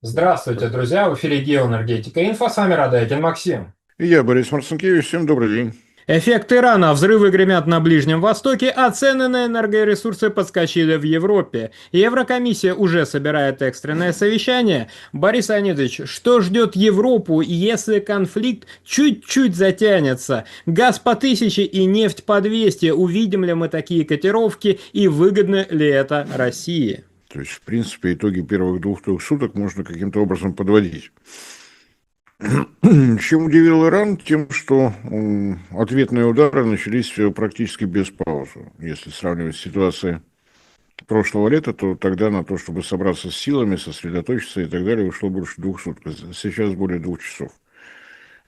Здравствуйте, друзья! В эфире Геоэнергетика Инфо. С вами Радайкин Максим. И я, Борис Марцинкевич, всем добрый день. Эффект Ирана. Взрывы гремят на Ближнем Востоке, а цены на энергоресурсы подскочили в Европе. Еврокомиссия уже собирает экстренное совещание. Борис Леонидович, что ждет Европу, если конфликт чуть-чуть затянется? Газ по 1000 и нефть по 200. Увидим ли мы такие котировки и выгодно ли это России? То есть, в принципе, итоги первых двух-трех суток можно каким-то образом подводить. Чем удивил Иран? Тем, что ответные удары начались практически без паузы. Если сравнивать с ситуацией прошлого лета, то тогда на то, чтобы собраться с силами, сосредоточиться и так далее, ушло больше 2 суток. Сейчас более 2 часов.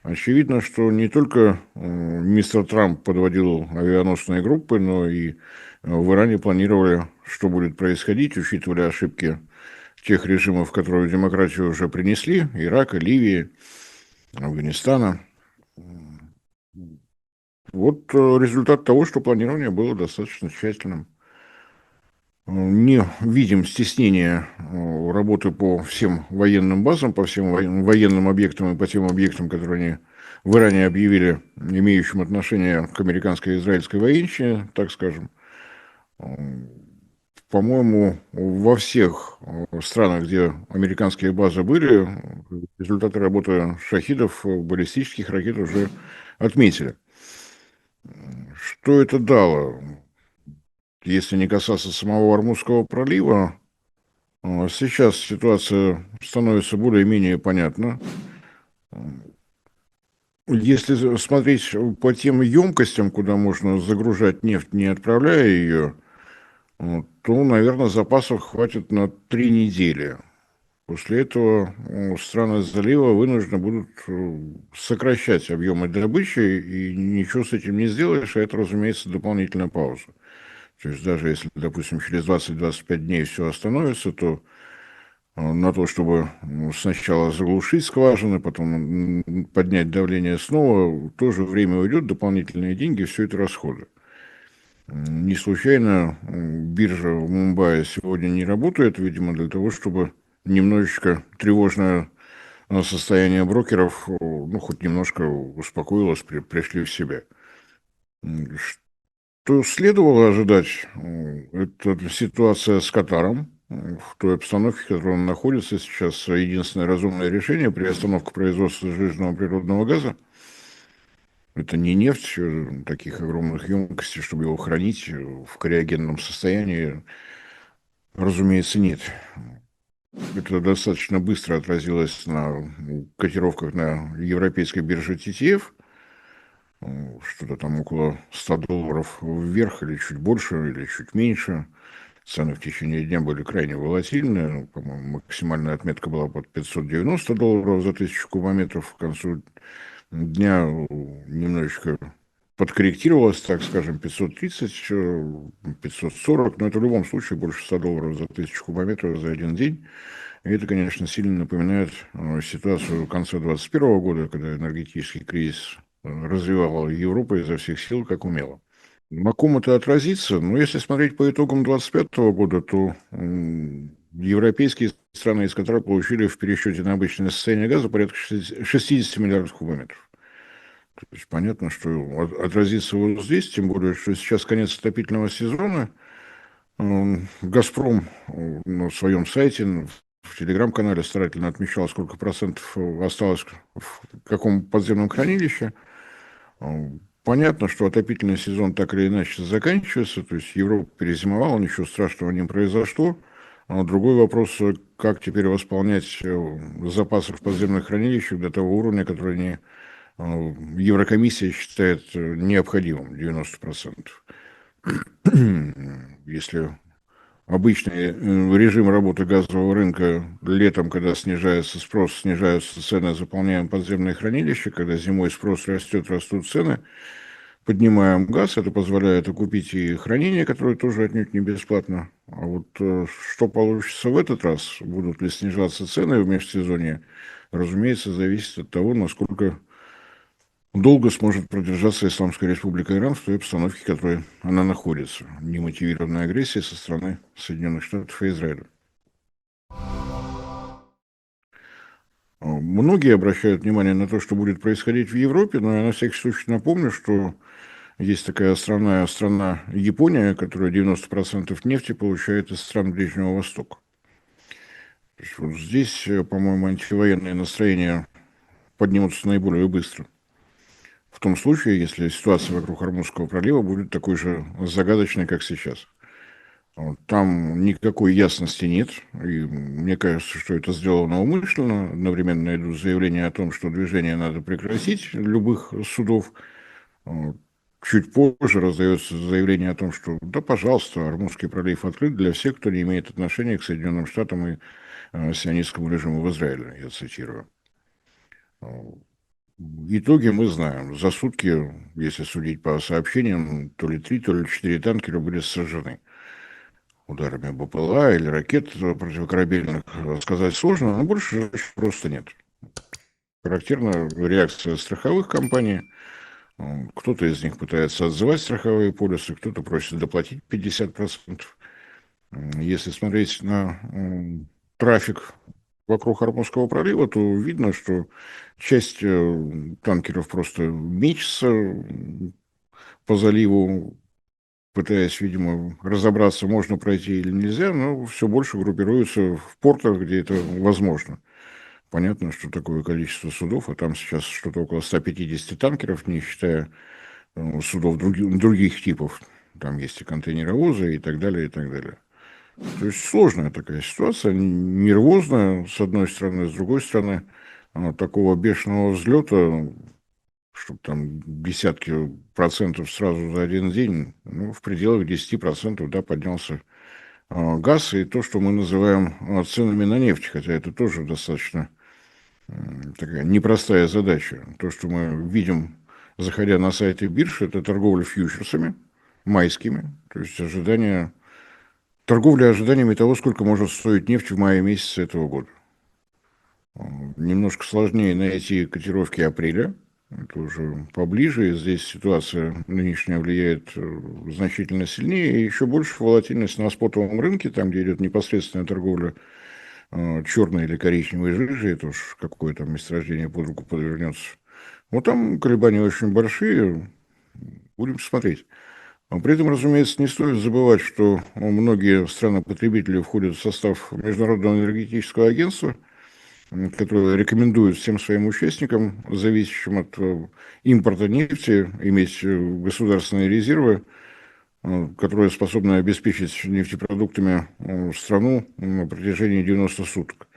Очевидно, что не только мистер Трамп подводил авианосные группы, но и в Иране планировали, что будет происходить, учитывая ошибки тех режимов, которые демократию уже принесли: Ирака, Ливии, Афганистана. Вот результат того, что планирование было достаточно тщательным. Не видим стеснения работы по всем военным базам, по всем военным объектам и по тем объектам, которые они в Иране объявили имеющим отношение к американско-израильской военщине, так скажем. По-моему, во всех странах, где американские базы были, результаты работы шахидов баллистических ракет уже отметили. Что это дало? Если не касаться самого Ормузского пролива, сейчас ситуация становится более-менее понятна. Если смотреть по тем емкостям, куда можно загружать нефть, не отправляя ее, то, наверное, запасов хватит на 3 недели. После этого страны залива вынуждены будут сокращать объемы добычи, и ничего с этим не сделаешь, а это, разумеется, дополнительная пауза. То есть даже если, допустим, через 20-25 дней все остановится, то на то, чтобы сначала заглушить скважины, потом поднять давление снова, тоже время уйдет, дополнительные деньги, все это расходы. Не случайно биржа в Мумбаи сегодня не работает, видимо, для того, чтобы немножечко тревожное состояние брокеров, ну, хоть немножко успокоилось, пришли в себя. Что следовало ожидать, это ситуация с Катаром. В той обстановке, в которой он находится сейчас, единственное разумное решение — приостановка производства сжиженного природного газа. Это не нефть таких огромных емкостей, чтобы его хранить в криогенном состоянии, разумеется, нет. Это достаточно быстро отразилось на котировках на европейской бирже TTF. Что-то там около $100 вверх, или чуть больше, или чуть меньше. Цены в течение дня были крайне волатильные. Ну, по-моему, максимальная отметка была под $590 за 1000 кубометров. К концу дня немножечко подкорректировалось, так скажем, 530, 540, но это в любом случае больше $100 за 1000 кубометров за один день. И это, конечно, сильно напоминает ситуацию конца 2021 года, когда энергетический кризис развивала Европа изо всех сил, как умела. На ком это отразится? Ну, если смотреть по итогам 2025 года, то европейские страны, из которых получили в пересчете на обычное состояние газа порядка 60 миллиардов кубометров. То есть понятно, что отразится вот здесь, тем более, что сейчас конец отопительного сезона. «Газпром» на своем сайте, в телеграм-канале старательно отмечал, сколько процентов осталось в каком подземном хранилище. Понятно, что отопительный сезон так или иначе заканчивается, то есть Европа перезимовала, ничего страшного не произошло. А другой вопрос, как теперь восполнять запасы в подземных хранилищах до того уровня, который Еврокомиссия считает необходимым, 90%. Если обычный режим работы газового рынка летом, когда снижается спрос, снижаются цены, заполняем подземные хранилища, когда зимой спрос растет, растут цены, поднимаем газ, это позволяет окупить и хранение, которое тоже отнюдь не бесплатно. А вот что получится в этот раз, будут ли снижаться цены в межсезонье, разумеется, зависит от того, насколько долго сможет продержаться Исламская Республика Иран в той обстановке, в которой она находится. Немотивированная агрессия со стороны Соединенных Штатов и Израиля. Многие обращают внимание на то, что будет происходить в Европе, но я на всякий случай напомню, что есть такая страна Япония, которая 90% нефти получает из стран Ближнего Востока. То есть вот здесь, по-моему, антивоенные настроения поднимутся наиболее быстро. В том случае, если ситуация вокруг Хормузского пролива будет такой же загадочной, как сейчас. Вот, там никакой ясности нет, и мне кажется, что это сделано умышленно. Одновременно идут заявления о том, что движение надо прекратить, любых судов. Вот. Чуть позже раздается заявление о том, что да, пожалуйста, Ормузский пролив открыт для всех, кто не имеет отношения к Соединенным Штатам и сионистскому режиму в Израиле, я цитирую. Итоги мы знаем. За сутки, если судить по сообщениям, то ли 3, то ли 4 танкера были сожжены ударами БПЛА или ракет противокорабельных. Сказать сложно, но больше просто нет. Характерна реакция страховых компаний. Кто-то из них пытается отзывать страховые полисы, кто-то просит доплатить 50%. Если смотреть на трафик вокруг Хормузского пролива, то видно, что часть танкеров просто мечется по заливу, пытаясь, видимо, разобраться, можно пройти или нельзя, но все больше группируются в портах, где это возможно. Понятно, что такое количество судов, а там сейчас что-то около 150 танкеров, не считая судов других типов. Там есть и контейнеровозы и так далее, и так далее. То есть сложная такая ситуация, нервозная, с одной стороны, с другой стороны, такого бешеного взлета, чтобы там десятки процентов сразу за один день, ну, в пределах 10%, да, поднялся газ, и то, что мы называем ценами на нефть, хотя это тоже достаточно такая непростая задача. То, что мы видим, заходя на сайты бирж, это торговля фьючерсами майскими, то есть торговля ожиданиями того, сколько может стоить нефть в мае месяце этого года. Немножко сложнее найти котировки апреля. Это уже поближе. Здесь ситуация нынешняя влияет значительно сильнее. И еще больше волатильность на спотовом рынке, там, где идет непосредственная торговля черной или коричневой жижи. Это уж какое там месторождение под руку подвернется. Вот там колебания очень большие. Будем смотреть. При этом, разумеется, не стоит забывать, что многие страны-потребители входят в состав Международного энергетического агентства, которое рекомендует всем своим участникам, зависящим от импорта нефти, иметь государственные резервы, которые способны обеспечить нефтепродуктами страну на протяжении 90 суток.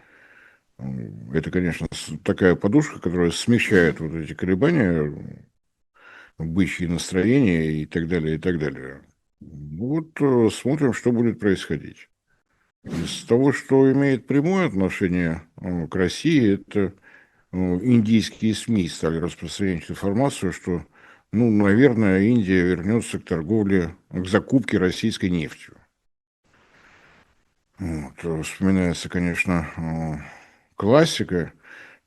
Это, конечно, такая подушка, которая смягчает вот эти колебания, бычьи настроения и так далее, и так далее. Вот смотрим, что будет происходить. Из того, что имеет прямое отношение к России, это индийские СМИ стали распространять информацию, что, ну, наверное, Индия вернется к торговле, к закупке российской нефтью. Вот. Вспоминается, конечно, классика.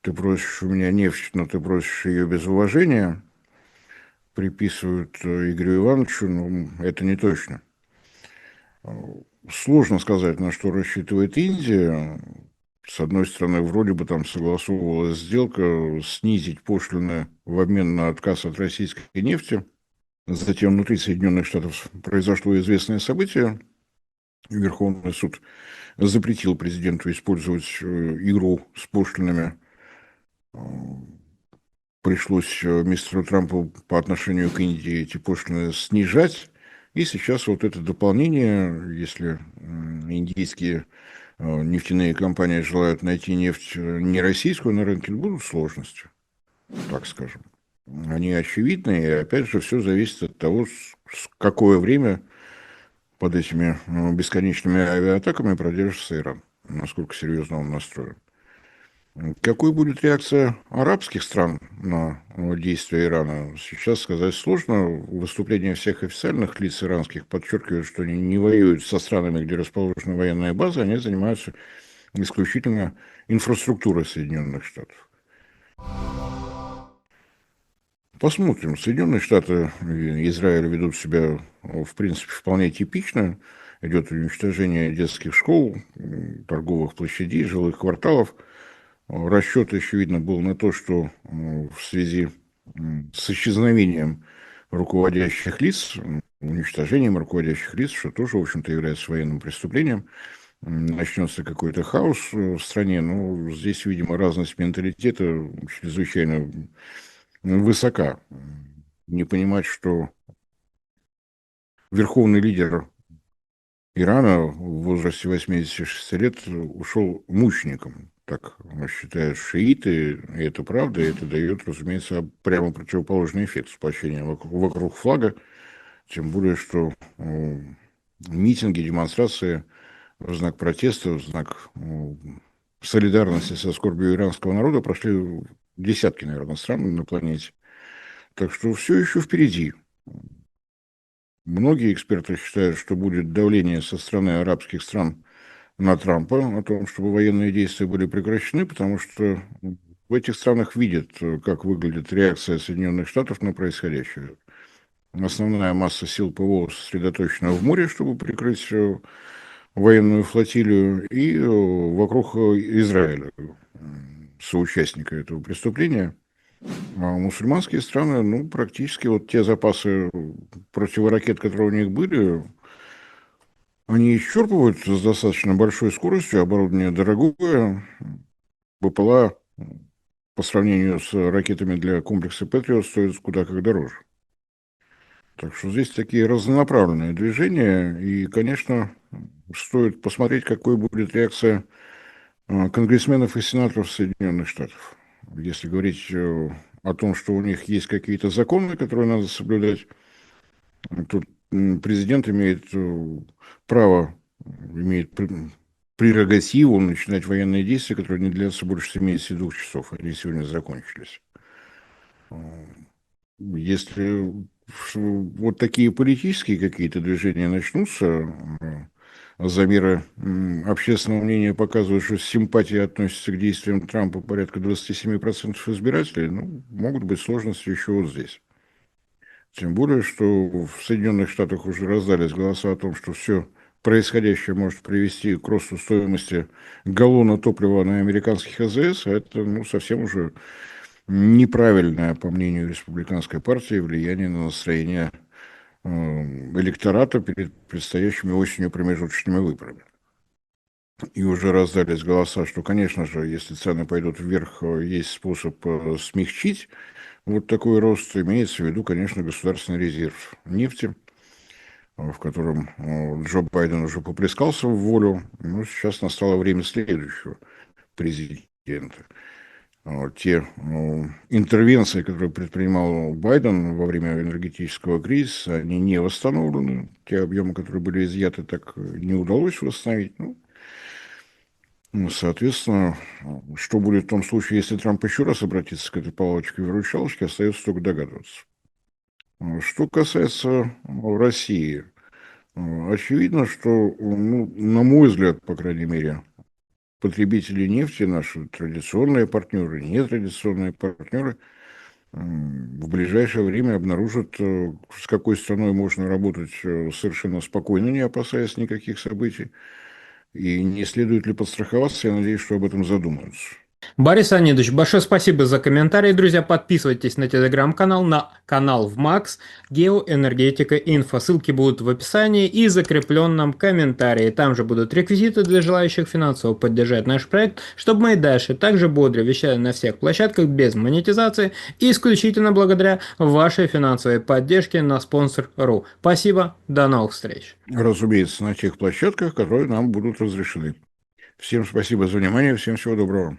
Ты просишь у меня нефть, но ты просишь ее без уважения. Приписывают Игорю Ивановичу, но это не точно. Сложно сказать, на что рассчитывает Индия. С одной стороны, вроде бы там согласовывалась сделка снизить пошлины в обмен на отказ от российской нефти. Затем внутри Соединенных Штатов произошло известное событие. Верховный суд запретил президенту использовать игру с пошлинами. Пришлось мистеру Трампу по отношению к Индии эти пошлины снижать. И сейчас вот это дополнение, если индийские нефтяные компании желают найти нефть не российскую на рынке, будут сложности, так скажем. Они очевидны, и опять же все зависит от того, какое время под этими бесконечными авиаатаками продержится Иран, насколько серьезно он настроен. Какой будет реакция арабских стран на действия Ирана, сейчас сказать сложно. Выступления всех официальных лиц иранских подчеркивают, что они не воюют со странами, где расположена военная база, они занимаются исключительно инфраструктурой Соединенных Штатов. Посмотрим. Соединенные Штаты и Израиль ведут себя, в принципе, вполне типично. Идет уничтожение детских школ, торговых площадей, жилых кварталов. Расчет, очевидно, был на то, что в связи с исчезновением руководящих лиц, уничтожением руководящих лиц, что тоже, в общем-то, является военным преступлением, начнется какой-то хаос в стране. Но здесь, видимо, разность менталитета чрезвычайно высока. Не понимать, что верховный лидер Ирана в возрасте 86 лет ушел мучеником. Так считают шииты, и это правда, и это дает, разумеется, прямо противоположный эффект сплочения вокруг флага, тем более, что митинги, демонстрации в знак протеста, в знак солидарности со скорбью иранского народа прошли в десятки, наверное, стран на планете. Так что все еще впереди. Многие эксперты считают, что будет давление со стороны арабских стран на Трампа о том, чтобы военные действия были прекращены, потому что в этих странах видят, как выглядит реакция Соединенных Штатов на происходящее. Основная масса сил ПВО сосредоточена в море, чтобы прикрыть военную флотилию, и вокруг Израиля, соучастника этого преступления. А мусульманские страны, ну, практически вот те запасы противоракет, которые у них были, они исчерпывают с достаточно большой скоростью, оборудование дорогое, БПЛА по сравнению с ракетами для комплекса Патриот стоит куда как дороже. Так что здесь такие разнонаправленные движения, и, конечно, стоит посмотреть, какой будет реакция конгрессменов и сенаторов Соединенных Штатов. Если говорить о том, что у них есть какие-то законы, которые надо соблюдать, то президент имеет право, имеет прерогативу начинать военные действия, которые не длятся больше 72 часов. Они сегодня закончились. Если вот такие политические какие-то движения начнутся, замеры общественного мнения показывают, что симпатия относится к действиям Трампа порядка 27% избирателей, ну, могут быть сложности еще вот здесь. Тем более, что в Соединенных Штатах уже раздались голоса о том, что все происходящее может привести к росту стоимости галлона топлива на американских АЗС, а это, ну, совсем уже неправильное, по мнению республиканской партии, влияние на настроение электората перед предстоящими осенью промежуточными выборами. И уже раздались голоса, что, конечно же, если цены пойдут вверх, есть способ смягчить вот такой рост. Имеется в виду, конечно, государственный резерв нефти, в котором Джо Байден уже поплескался в волю. Но сейчас настало время следующего президента. Те интервенции, которые предпринимал Байден во время энергетического кризиса, они не восстановлены. Те объемы, которые были изъяты, так не удалось восстановить. Ну, соответственно, что будет в том случае, если Трамп еще раз обратится к этой палочке-выручалочке, остается только догадываться. Что касается России, очевидно, что, ну, на мой взгляд, по крайней мере, потребители нефти, наши традиционные партнеры, нетрадиционные партнеры, в ближайшее время обнаружат, с какой страной можно работать совершенно спокойно, не опасаясь никаких событий. И не следует ли подстраховаться, я надеюсь, что об этом задумаются. Борис Анидович, большое спасибо за комментарии. Друзья, подписывайтесь на телеграм-канал, на канал в Макс, Геоэнергетика Инфо. Ссылки будут в описании и закрепленном комментарии. Там же будут реквизиты для желающих финансово поддержать наш проект, чтобы мы и дальше также бодро вещали на всех площадках без монетизации и исключительно благодаря вашей финансовой поддержке на спонсор.ру. Спасибо, до новых встреч. Разумеется, на тех площадках, которые нам будут разрешены. Всем спасибо за внимание, всем всего доброго.